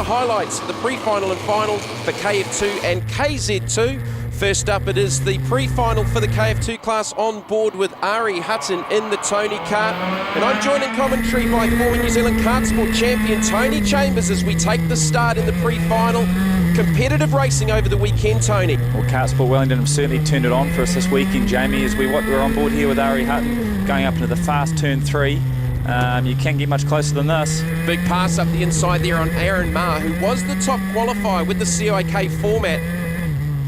the highlights for the pre-final and final for KF2 and KZ2. First up, it is the pre-final for the KF2 class on board with ARIE HUTTON in the Tony kart. And I'm joined in commentary by former New Zealand kart sport champion Tony Chambers as we take the start in the pre-final. Competitive racing over the weekend, Tony. Well, Kart Sport Wellington have certainly turned it on for us this weekend, Jamie, as we're on board here with ARIE HUTTON, going up into the fast turn 3. You can't get much closer than this. Big pass up the inside there on Aaron Ma, who was the top qualifier with the CIK format.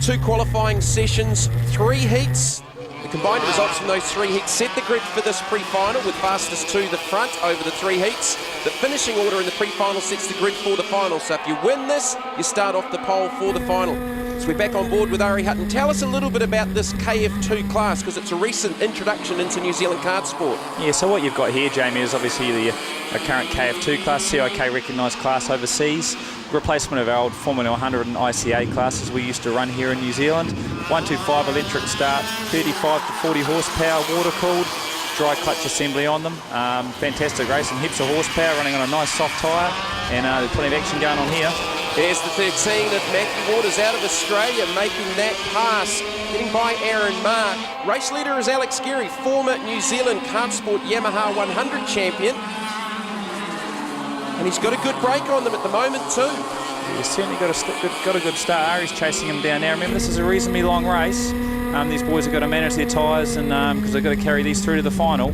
2 qualifying sessions, 3 heats. The combined results from those 3 heats set the grid for this pre-final, with fastest to the front over the 3 heats. The finishing order in the pre-final sets the grid for the final. So if you win this, you start off the pole for the final. So we're back on board with ARIE HUTTON. Tell us a little bit about this KF2 class, because it's a recent introduction into New Zealand kart sport. Yeah, so what you've got here, Jamie, is obviously the current KF2 class, CIK recognised class overseas. Replacement of our old Formula 100 and ICA classes we used to run here in New Zealand. 125 electric start, 35 to 40 horsepower, water cooled, dry clutch assembly on them. Fantastic racing, heaps of horsepower, running on a nice soft tyre, and there's plenty of action going on here. There's the 13 of Matthew Waters out of Australia, making that pass, getting by Aaron Ma. Race leader is Alex GEARY, former New Zealand kart sport Yamaha 100 champion. And he's got a good break on them at the moment too. He's certainly got a good start. ARIE's chasing him down now. Remember, this is a reasonably long race. These boys have got to manage their tyres, and because they've got to carry these through to the final.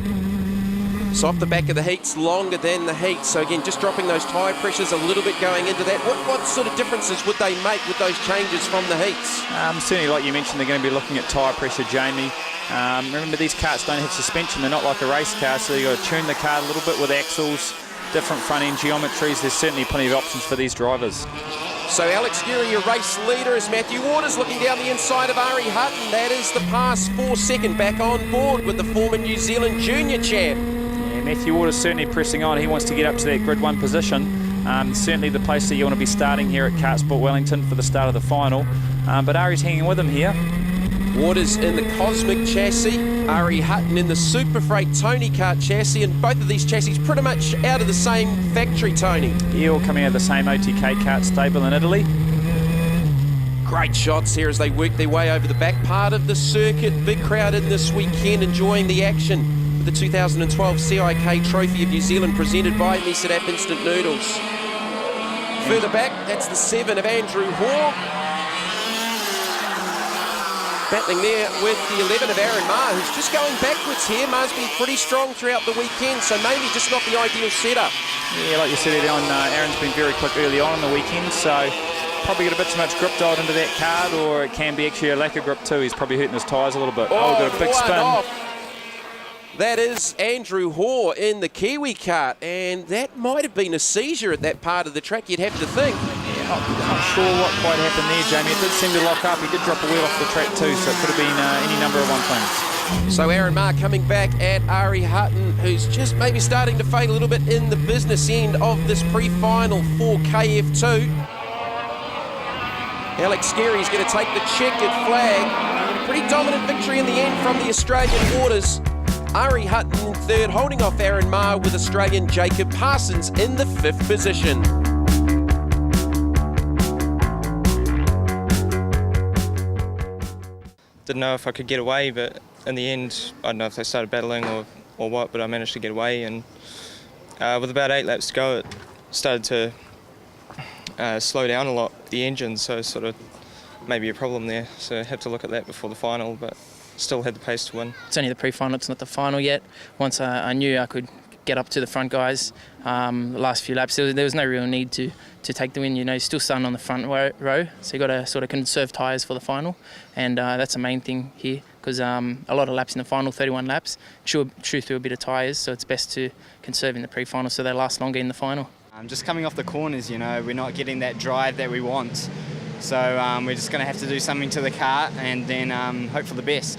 So off the back of the heats, longer than the heat. So again, just dropping those tyre pressures a little bit going into that. What sort of differences would they make with those changes from the heats? Certainly, like you mentioned, they're going to be looking at tyre pressure, Jamie. Remember, these karts don't have suspension. They're not like a race car, so you've got to tune the car a little bit with axles, different front end geometries. There's certainly plenty of options for these drivers. So Alex GEARY, your race leader, is Matthew Waters looking down the inside of ARIE HUTTON. That is the pass for second, back on board with the former New Zealand junior champ. Yeah, Matthew Waters certainly pressing on. He wants to get up to that grid 1 position. Certainly the place that you want to be starting here at Kart Sport Wellington for the start of the final. But ARIE's hanging with him here. Waters in the Cosmic chassis, ARIE HUTTON in the Super Freight Tony kart chassis, and both of these chassis pretty much out of the same factory, Tony. Yeah, all coming out of the same OTK kart stable in Italy. Great shots here as they work their way over the back part of the circuit. Big crowd in this weekend enjoying the action with the 2012 CIK Trophy of New Zealand presented by Mesadap Instant Noodles. Further back, that's the 7 of Andrew Hoare. Battling there with the 11 of Aaron Ma, who's just going backwards here. Ma's been pretty strong throughout the weekend, so maybe just not the ideal setup. Yeah, like you said earlier on, Aaron's been very quick early on in the weekend, so probably got a bit too much grip dialed into that card, or it can be actually a lack of grip too. He's probably hurting his tyres a little bit. Oh, got a big spin. Off. That is Andrew Hoare in the Kiwi kart, and that might have been a seizure at that part of the track, you'd have to think. Not sure what quite happened there, Jamie. It did seem to lock up. He did drop a wheel off the track too, so it could have been any number of things. So Aaron Ma coming back at ARIE HUTTON, who's just maybe starting to fade a little bit in the business end of this pre-final for KF2. Alex GEARY is going to take the checkered flag. Pretty dominant victory in the end from the Australian waters. ARIE HUTTON in third, holding off Aaron Ma with Australian Jacob Parsons in the 5th position. Didn't know if I could get away, but in the end, I don't know if they started battling or what, but I managed to get away, and with about 8 laps to go, it started to slow down a lot, the engine, so sort of maybe a problem there. So I had to look at that before the final, but still had the pace to win. It's only the pre-final, it's not the final yet. Once I knew I could get up to the front guys, the last few laps, there was no real need to take the win. You know, you're still starting on the front row, so you've got to sort of conserve tyres for the final, and that's the main thing here, because a lot of laps in the final, 31 laps, chew through a bit of tyres, so it's best to conserve in the pre-final so they last longer in the final. Just coming off the corners, you know, we're not getting that drive that we want, so we're just going to have to do something to the kart and then hope for the best.